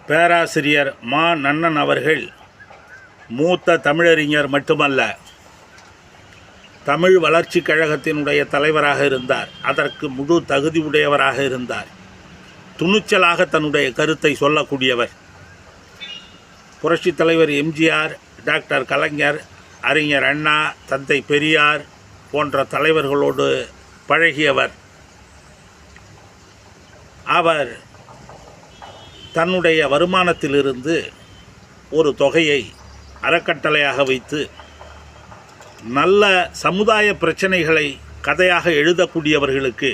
பேராசிரியர் மா. நன்னன் அவர்கள் மூத்த தமிழறிஞர் மட்டுமல்ல, தமிழ் வளர்ச்சி கழகத்தினுடைய தலைவராக இருந்தார். அதற்கு முழு தகுதி உடையவராக இருந்தார். துணிச்சலாக தன்னுடைய கருத்தை சொல்லக்கூடியவர். புரட்சித் தலைவர் எம்ஜிஆர், டாக்டர் கலைஞர், அறிஞர் அண்ணா, தந்தை பெரியார் போன்ற தலைவர்களோடு பழகியவர். அவர் தன்னுடைய வருமானத்திலிருந்து ஒரு தொகையை அறக்கட்டளையாக வைத்து நல்ல சமுதாய பிரச்சனைகளை கதையாக எழுதக்கூடியவர்களுக்கு,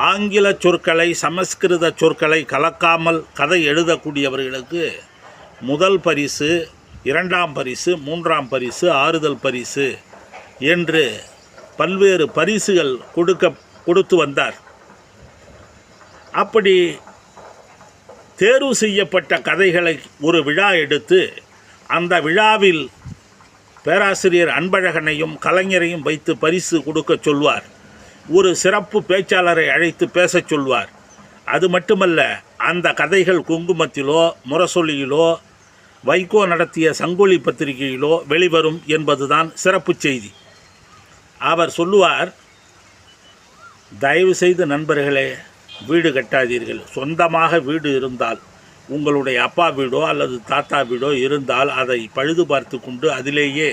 ஆங்கில சொற்களை சமஸ்கிருத சொற்களை கலக்காமல் கதை எழுதக்கூடியவர்களுக்கு முதல் பரிசு, இரண்டாம் பரிசு, மூன்றாம் பரிசு, ஆறுதல் பரிசு என்று பல்வேறு பரிசுகள் கொடுத்து வந்தார். அப்படி தேர்வு செய்யப்பட்ட கதைகளை ஒரு விழா எடுத்து அந்த விழாவில் பேராசிரியர் அன்பழகனையும் கலைஞரையும் வைத்து பரிசு கொடுக்க சொல்வார். ஒரு சிறப்பு பேச்சாளரை அழைத்து பேசச் சொல்வார். அது மட்டுமல்ல, அந்த கதைகள் குங்குமத்திலோ முரசொலியிலோ வைகோ நடத்திய சங்கொலி பத்திரிகையிலோ வெளிவரும் என்பதுதான் சிறப்பு செய்தி. அவர் சொல்லுவார், தயவு செய்து நண்பர்களே, வீடு கட்டாதீர்கள். சொந்தமாக வீடு இருந்தால், உங்களுடைய அப்பா வீடோ அல்லது தாத்தா வீடோ இருந்தால் அதை பழுது பார்த்து கொண்டு அதிலேயே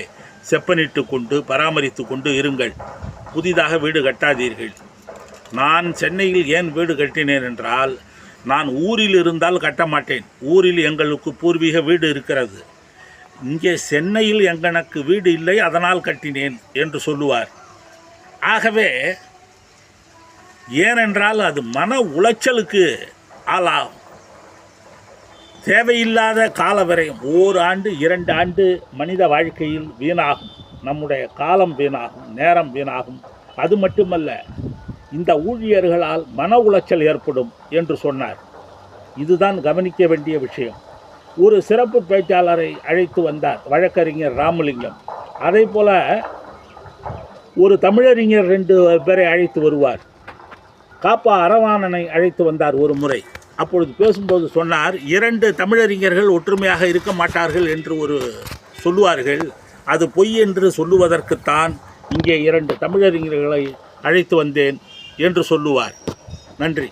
செப்பனிட்டு கொண்டு பராமரித்து கொண்டு இருங்கள். புதிதாக வீடு கட்டாதீர்கள். நான் சென்னையில் ஏன் வீடு கட்டினேன் என்றால், நான் ஊரில் இருந்தால் கட்ட மாட்டேன். ஊரில் எங்களுக்கு பூர்வீக வீடு இருக்கிறது. இங்கே சென்னையில் எங்களுக்கு வீடு இல்லை, அதனால் கட்டினேன் என்று சொல்லுவார். ஆகவே ஏனென்றால் அது மன உளைச்சலுக்கு ஆளாகும். தேவையில்லாத கால விரயம், 1 ஆண்டு 2 ஆண்டு மனித வாழ்க்கையில் வீணாகும். நம்முடைய காலம் வீணாகும், நேரம் வீணாகும். அது மட்டுமல்ல, இந்த ஊழியர்களால் மன உளைச்சல் ஏற்படும் என்று சொன்னார். இதுதான் கவனிக்க வேண்டிய விஷயம். ஒரு சிறப்பு பேச்சாளரை அழைத்து வந்தார், வழக்கறிஞர் ராமலிங்கம். அதே போல ஒரு தமிழறிஞர் 2 பேரை அழைத்து வருவார். காப்பா அரவாணனை அழைத்து வந்தார் ஒரு முறை. அப்பொழுது பேசும்போது சொன்னார், 2 தமிழறிஞர்கள் ஒற்றுமையாக இருக்க மாட்டார்கள் என்று சொல்லுவார்கள். அது பொய் என்று சொல்லுவதற்குத்தான் இங்கே 2 தமிழறிஞர்களை அழைத்து வந்தேன் என்று சொல்லுவார். நன்றி.